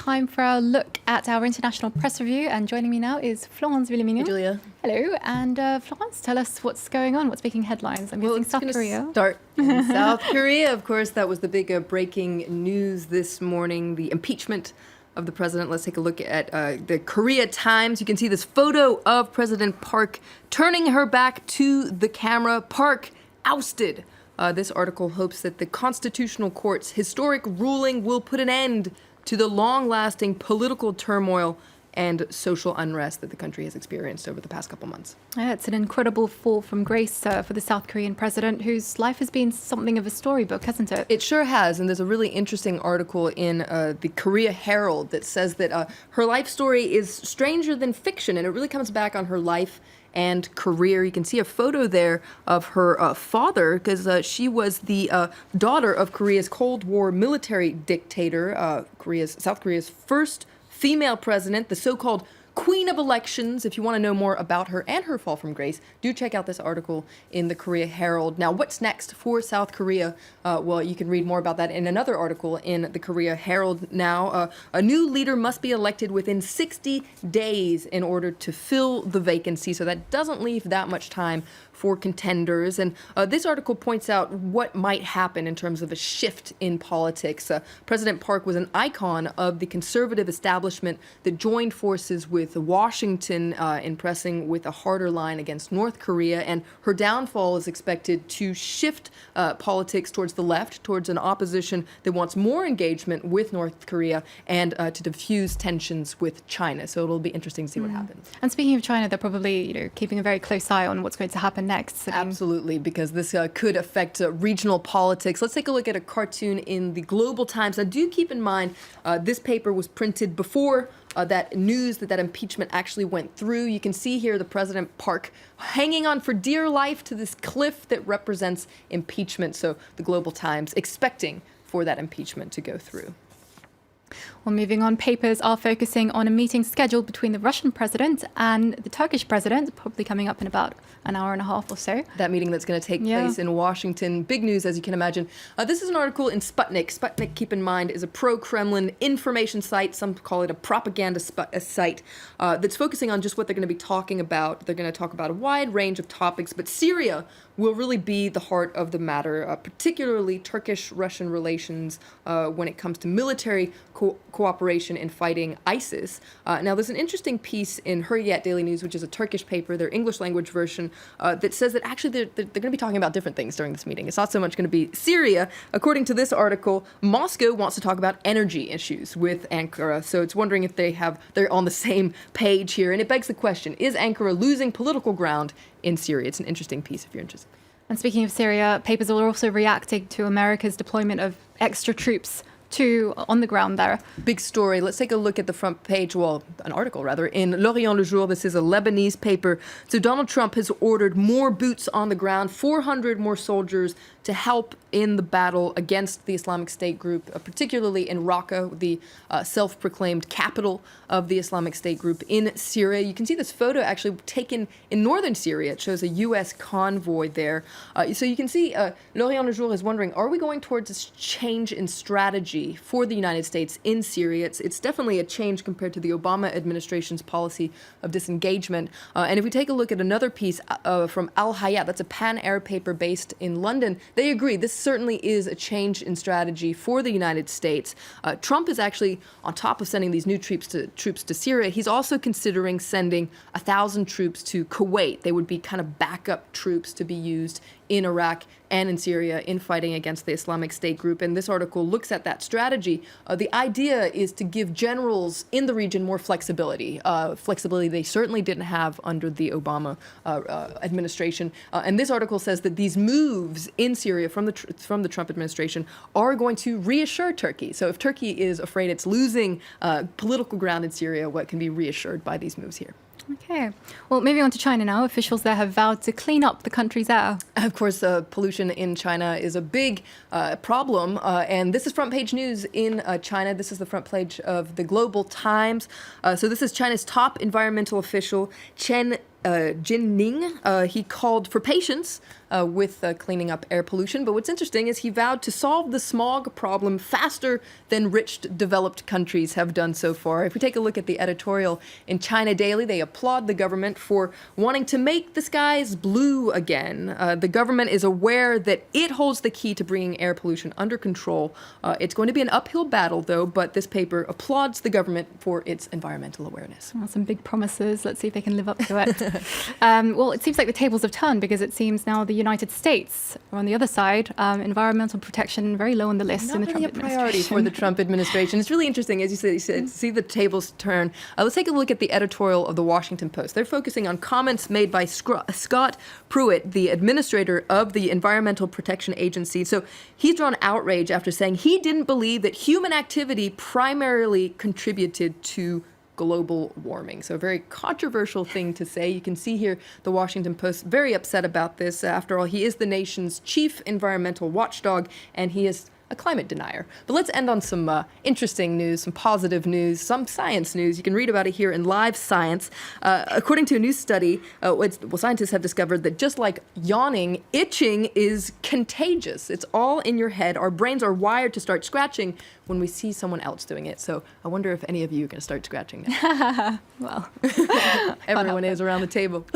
time for our look at our international press review. And joining me now is Florence Villemino. Hey, Julia. Hello. And Florence, tell us what's going on. What's making headlines? I'm guessing South Korea. Start in South Korea. Of course, that was the big breaking news this morning, the impeachment of the president. Let's take a look at the Korea Times. You can see this photo of President Park turning her back to the camera. Park ousted. This article hopes that the Constitutional Court's historic ruling will put an end to the long-lasting political turmoil and social unrest that the country has experienced over the past couple months. Yeah, it's an incredible fall from grace for the South Korean president, whose life has been something of a storybook, hasn't it? It sure has, and there's a really interesting article in the Korea Herald that says that her life story is stranger than fiction, and it really comes back on her life and career. You can see a photo there of her father, because she was the daughter of Korea's Cold War military dictator, South Korea's first female president, the so-called Queen of Elections. If you want to know more about her and her fall from grace, do check out this article in the Korea Herald. Now, what's next for South Korea? Well, you can read more about that in another article in the Korea Herald now. A new leader must be elected within 60 days in order to fill the vacancy, so that doesn't leave that much time for contenders. And this article points out what might happen in terms of a shift in politics. President Park was an icon of the conservative establishment that joined forces with Washington in pressing with a harder line against North Korea, and her downfall is expected to shift politics towards the left, towards an opposition that wants more engagement with North Korea and to diffuse tensions with China. So it'll be interesting to see what happens. And speaking of China, they're probably keeping a very close eye on what's going to happen next. Absolutely, because this could affect regional politics. Let's take a look at a cartoon in the Global Times. Now, do keep in mind, this paper was printed before that news that impeachment actually went through. You can see here the President Park hanging on for dear life to this cliff that represents impeachment. So the Global Times expecting for that impeachment to go through. Well, moving on, papers are focusing on a meeting scheduled between the Russian president and the Turkish president, probably coming up in about an hour and a half or so. That meeting that's going to take place in Washington. Big news, as you can imagine. This is an article in Sputnik. Sputnik, keep in mind, is a pro-Kremlin information site. Some call it a propaganda site that's focusing on just what they're going to be talking about. They're going to talk about a wide range of topics, but Syria will really be the heart of the matter, particularly Turkish-Russian relations when it comes to military cooperation in fighting ISIS. Now, there's an interesting piece in Hürriyet Daily News, which is a Turkish paper, their English language version, that says that actually they're going to be talking about different things during this meeting. It's not so much going to be Syria. According to this article, Moscow wants to talk about energy issues with Ankara, so it's wondering if they're on the same page here. And it begs the question, is Ankara losing political ground in Syria? It's an interesting piece if you're interested. And speaking of Syria, papers are also reacting to America's deployment of extra troops on the ground there. Big story. Let's take a look at the front page, well, an article rather, in L'Orient Le Jour. This is a Lebanese paper. So Donald Trump has ordered more boots on the ground, 400 more soldiers to help in the battle against the Islamic State group, particularly in Raqqa, the self-proclaimed capital of the Islamic State group in Syria. You can see this photo actually taken in northern Syria. It shows a U.S. convoy there. So you can see L'Orient Le Jour is wondering, are we going towards this change in strategy for the United States in Syria? It's definitely a change compared to the Obama administration's policy of disengagement. And if we take a look at another piece from Al Hayat, that's a Pan-Arab paper based in London, they agree this certainly is a change in strategy for the United States. Trump is actually, on top of sending these new troops to Syria, he's also considering sending 1,000 troops to Kuwait. They would be kind of backup troops to be used in Iraq and in Syria in fighting against the Islamic State group. And this article looks at that strategy. The idea is to give generals in the region more flexibility. Flexibility they certainly didn't have under the Obama administration. And this article says that these moves in Syria from the Trump administration are going to reassure Turkey. So if Turkey is afraid it's losing political ground in Syria, what can be reassured by these moves here? Okay. Well, moving on to China now. Officials there have vowed to clean up the country's air. Of course, pollution in China is a big problem. And this is front page news in China. This is the front page of the Global Times. So this is China's top environmental official, Chen Jinning. He called for patience with cleaning up air pollution. But what's interesting is he vowed to solve the smog problem faster than rich, developed countries have done so far. If we take a look at the editorial in China Daily, they applaud the government for wanting to make the skies blue again. The government is aware that it holds the key to bringing air pollution under control. It's going to be an uphill battle, though, but this paper applauds the government for its environmental awareness. Well, some big promises. Let's see if they can live up to it. Well, it seems like the tables have turned because it seems now the United States are on the other side. Environmental protection very low on the list in the Trump Not really a priority for the Trump administration. It's really interesting, as you said, see the tables turn. Let's take a look at the editorial of the Washington Post. They're focusing on comments made by Scott Pruitt, the administrator of the Environmental Protection Agency. So he's drawn outrage after saying he didn't believe that human activity primarily contributed to global warming. So a very controversial thing to say. You can see here the Washington Post very upset about this. After all, he is the nation's chief environmental watchdog, and he is a climate denier. But let's end on some interesting news, some positive news, some science news. You can read about it here in Live Science. According to a new study, scientists have discovered that just like yawning, itching is contagious. It's all in your head. Our brains are wired to start scratching when we see someone else doing it. So I wonder if any of you are going to start scratching now. Well, everyone is around the table.